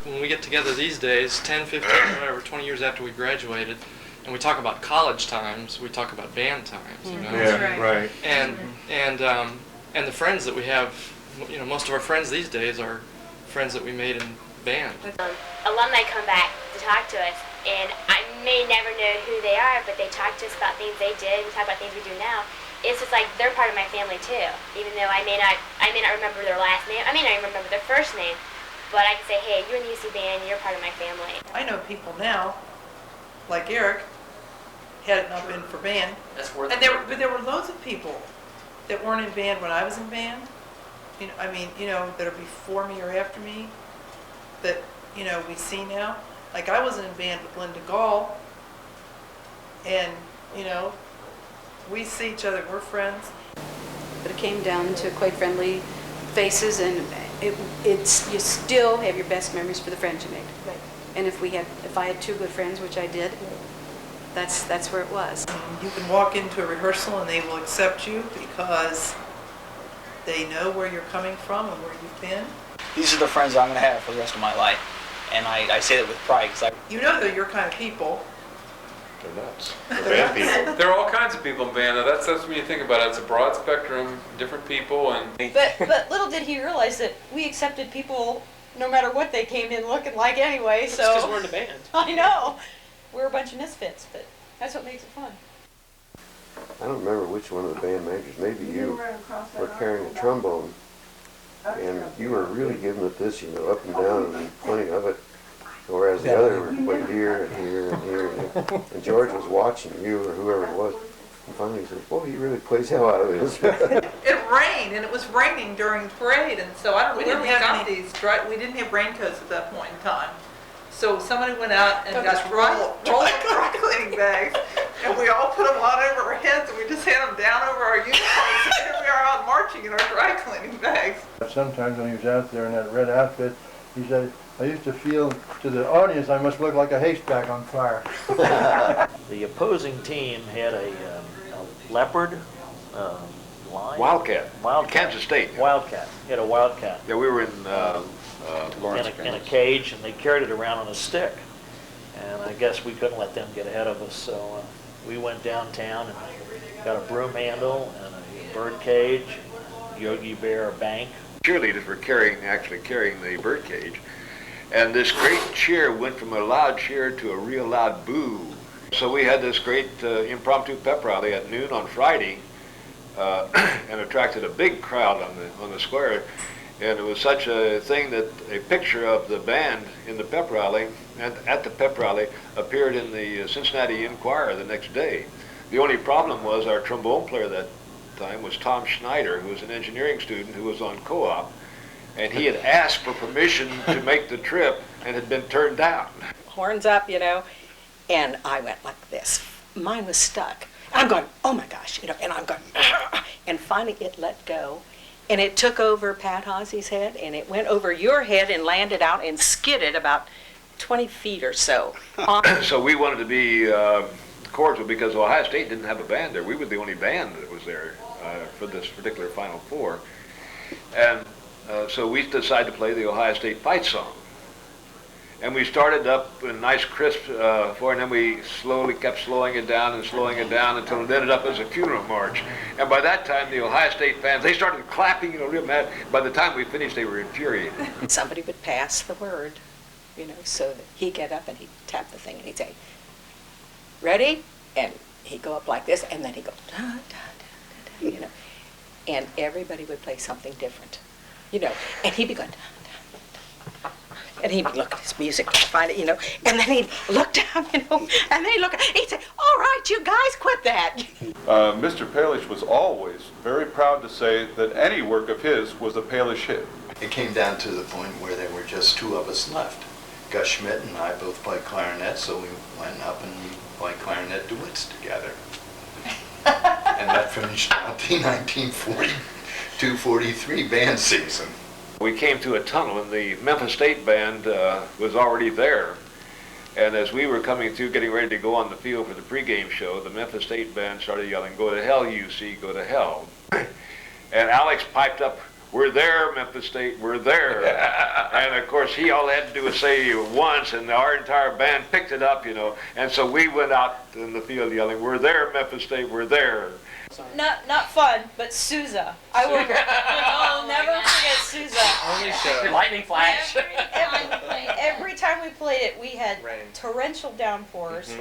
when we get together these days, 10, 15, whatever, 20 years after we graduated, and we talk about college times, we talk about band times, you know. Yeah, right. And the friends that we have, you know, most of our friends these days are friends that we made in band. Alumni come back to talk to us, and I may never know who they are, but they talk to us about things they did, we talk about things we do now. It's just like they're part of my family too, even though I may not remember their last name, I may not remember their first name, but I can say, hey, you're in the UC band, you're part of my family. I know people now, like Eric, had it not been for band. That's worth and there were loads of people that weren't in band when I was in band. You know, I mean, you know, that are before me or after me, that, you know, we see now. Like, I wasn't in band with Linda Gall, and, you know, we see each other, we're friends. But it came down to quite friendly faces, and it's you still have your best memories for the friends you made. Right. And if I had two good friends, which I did, that's where it was. You can walk into a rehearsal and they will accept you because they know where you're coming from and where you've been. These are the friends I'm going to have for the rest of my life. And I say that with pride because You know they're your kind of people. They're nuts. They're band people. There are all kinds of people in band. Now that's when you think about it. It's a broad spectrum, different people, and. But little did he realize that we accepted people no matter what they came in looking like anyway. So because we're in the band. I know we're a bunch of misfits, but that's what makes it fun. I don't remember which one of the band managers. Maybe you were carrying a trombone, and you were really giving it this, you know, up and down and plenty of it. Whereas the other were put here and here and here, and George was watching you or whoever it was. And finally he said, "Boy, he really plays hell out of this." It rained, and it was raining during the parade, and so I don't know where we got these. We didn't have raincoats at that point in time. So somebody went out and got rolled dry cleaning bags, and we all put them on over our heads, and we just had them down over our uniforms, and here we are out marching in our dry cleaning bags. Sometimes when he was out there in that red outfit, he said, "I used to feel to the audience I must look like a haystack on fire." The opposing team had a leopard line. Wildcat. Kansas State. Wildcat. Had a wildcat. Yeah, we were in Lawrence, in a cage, and they carried it around on a stick. And I guess we couldn't let them get ahead of us, so we went downtown and got a broom handle and a bird cage, Yogi Bear bank. Cheerleaders were actually carrying the bird cage. And this great cheer went from a loud cheer to a real loud boo. So we had this great impromptu pep rally at noon on Friday and attracted a big crowd on the square. And it was such a thing that a picture of the band in the pep rally and at the pep rally appeared in the Cincinnati Enquirer the next day. The only problem was our trombone player that time was Tom Schneider, who was an engineering student who was on co-op. And he had asked for permission to make the trip and had been turned down. Horns up, you know, and I went like this. Mine was stuck. I'm going, oh my gosh, you know, and I'm going, and finally it let go. And it took over Pat Hosey's head, and it went over your head and landed out and skidded about 20 feet or so. So we wanted to be cordial because Ohio State didn't have a band there. We were the only band that was there for this particular Final Four. And so we decided to play the Ohio State fight song. And we started up in nice crisp for, and then we slowly kept slowing it down until it ended up as a funeral march. And by that time, the Ohio State fans, they started clapping, you know, real mad. By the time we finished, they were infuriated. Somebody would pass the word, you know, so that he'd get up and he'd tap the thing and he'd say, "Ready?" And he'd go up like this, and then he'd go, da, da, da, da, da, you know. And everybody would play something different, you know. And he'd be going, da, da, da. And he'd look at his music to find it, you know, and then he'd look down, you know, and then he'd say, "All right, you guys, quit that." Mr. Palish was always very proud to say that any work of his was a Palish hit. It came down to the point where there were just two of us left. Gus Schmidt and I both played clarinet, so we went up and we played clarinet duets together. And that finished out the 1942-43 band season. We came to a tunnel, and the Memphis State Band was already there. And as we were coming through, getting ready to go on the field for the pregame show, the Memphis State Band started yelling, "Go to hell, UC, go to hell." And Alex piped up, we're there, Memphis State, we're there. And of course, he all had to do was say it once, and our entire band picked it up, you know. And so we went out in the field yelling, we're there, Memphis State, we're there. Not fun, but Sousa. I will never forget Sousa. Only show. Lightning flash. Every time we played it, we had Rain. torrential downpours.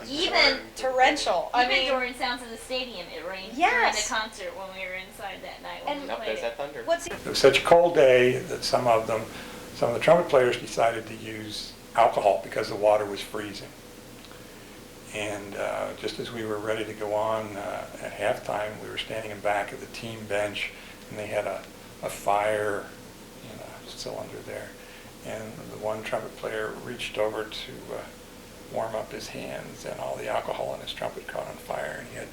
Even Torrential. I even mean, during Sounds of the Stadium, it rained Yes. during the concert when we were inside that night when And- we played it. thunder. what's It was such a cold day that some of the trumpet players decided to use alcohol because the water was freezing. And just as we were ready to go on at halftime, we were standing in back of the team bench, and they had a fire in a cylinder there. And the one trumpet player reached over to warm up his hands, and all the alcohol in his trumpet caught on fire, and he had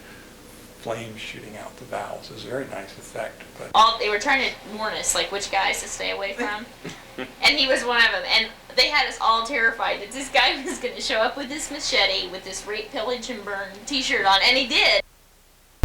flames shooting out the valves. It was a very nice effect. But They were trying to warn us, like, which guys to stay away from. And he was one of them. And they had us all terrified that this guy was going to show up with this machete, with this rape, pillage, and burn t-shirt on. And he did.